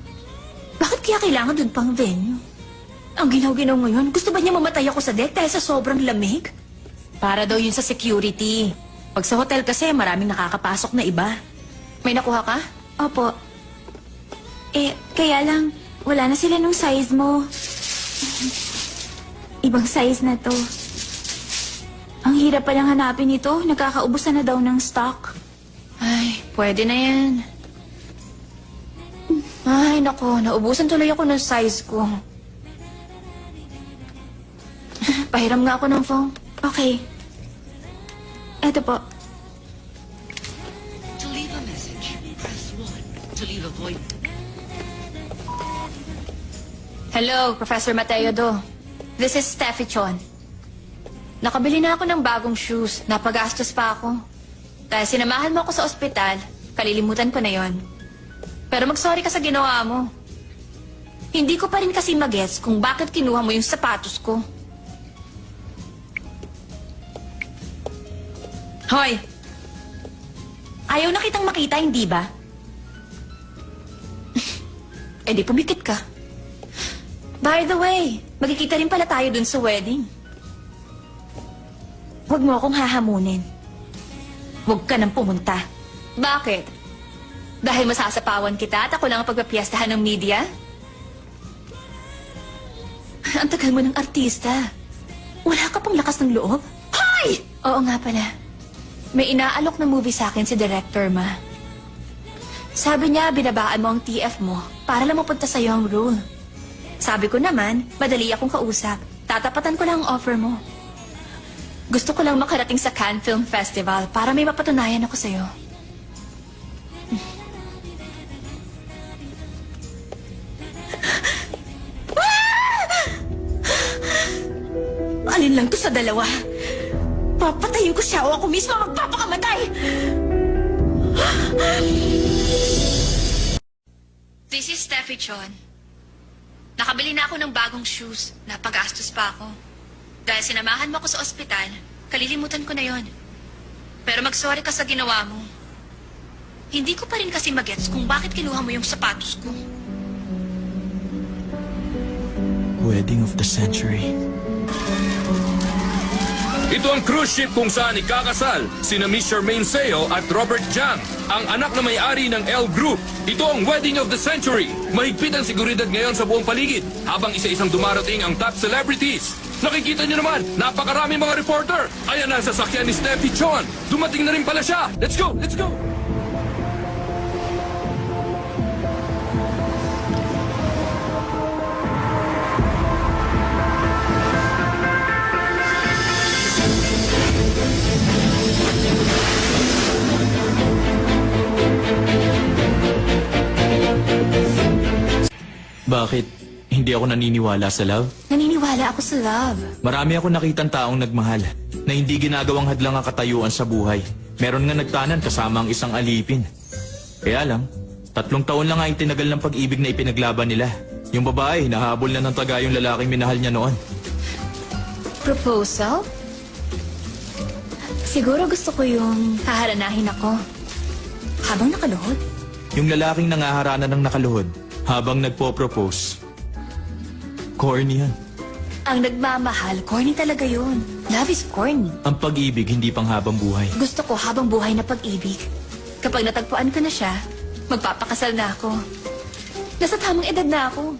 Bakit kaya kailangan dun pang venue? Ang ginaw-ginaw ngayon, gusto ba niya mamatay ako sa deck dahil sa sobrang lamig? Para daw yun sa security. Pag sa hotel kasi, maraming nakakapasok na iba. May nakuha ka? Opo. Kaya lang, wala na sila nung size mo. Ibang size na to. Ang hirap palang hanapin ito. Nagkakaubusan na daw ng stock. Ay, pwede na yan. Ay, nako, naubusan tuloy ako ng size ko. Pahiram nga ako ng phone. Okay. Eto po. To leave a message, press 1. To leave a voice. Hello, Professor Mateo Do. This is Steffi Chon. Nakabili na ako ng bagong shoes. Napagastos pa ako. Dahil sinamahan mo ako sa ospital, kalilimutan ko na yon. Pero mag-sorry ka sa ginawa mo. Hindi ko pa rin kasi mag-gets kung bakit kinuha mo yung sapatos ko. Hoy! Ayaw na kitang makita, hindi ba? Eh di pumikit ka. By the way, magkikita rin pala tayo dun sa wedding. Huwag mo akong hahamunin. Huwag ka nang pumunta. Bakit? Dahil masasapawan kita at ako lang ang pagpapiyastahan ng media? Ang tagal mo ng artista. Wala ka pang lakas ng loob? Hoy! Oo nga pala. May inaalok na movie sa akin si Director Ma. Sabi niya, binabaan mo ang TF mo para lang mapunta sa'yo ang role. Sabi ko naman, madali akong kausap. Tatapatan ko lang ang offer mo. Gusto ko lang makarating sa Cannes Film Festival para may mapatunayan ako sa'yo. Alin lang to sa dalawa? Papatayin ko siya o ako mismo magpapakamatay! This is Steffi Chon. Nakabili na ako ng bagong shoes. Napagastos pa ako. Dahil sinamahan mo ako sa ospital, kalilimutan ko na yon. Pero mag-sorry ka sa ginawa mo. Hindi ko pa rin kasi magets kung bakit kinuha mo yung sapatos ko. Wedding of the century. Ito ang cruise ship kung saan ikakasal sina Miss Charmaine Seo at Robert Jiang, ang anak na may-ari ng L Group. Ito ang wedding of the century. Mahigpit ang seguridad ngayon sa buong paligid habang isa-isang dumarating ang top celebrities. Nakikita niyo naman, napakarami mga reporter. Ayan na ang sasakyan ni Steffi Chon. Dumating na rin pala siya. Let's go! Let's go! Bakit? Hindi ako naniniwala sa love? Naniniwala ako sa love. Marami ako nakitang taong nagmahal na hindi ginagawang hadlang ang katayuan sa buhay. Meron nga nagtanan kasama ang isang alipin. Kaya lang, 3 taon lang nga itinagal ng pag-ibig na ipinaglaban nila. Yung babae, nahabol na ng taga yung lalaking minahal niya noon. Proposal? Siguro gusto ko yung haharanahin ako. Habang nakaluhod. Yung lalaking nangaharana ng nakaluhod habang nagpo-propose. Corny yan. Ang nagmamahal, corny talaga yun. Love is corny. Ang pag-ibig hindi pang habang buhay. Gusto ko habang buhay na pag-ibig. Kapag natagpuan ko na siya, magpapakasal na ako. Nasa tamang edad na ako.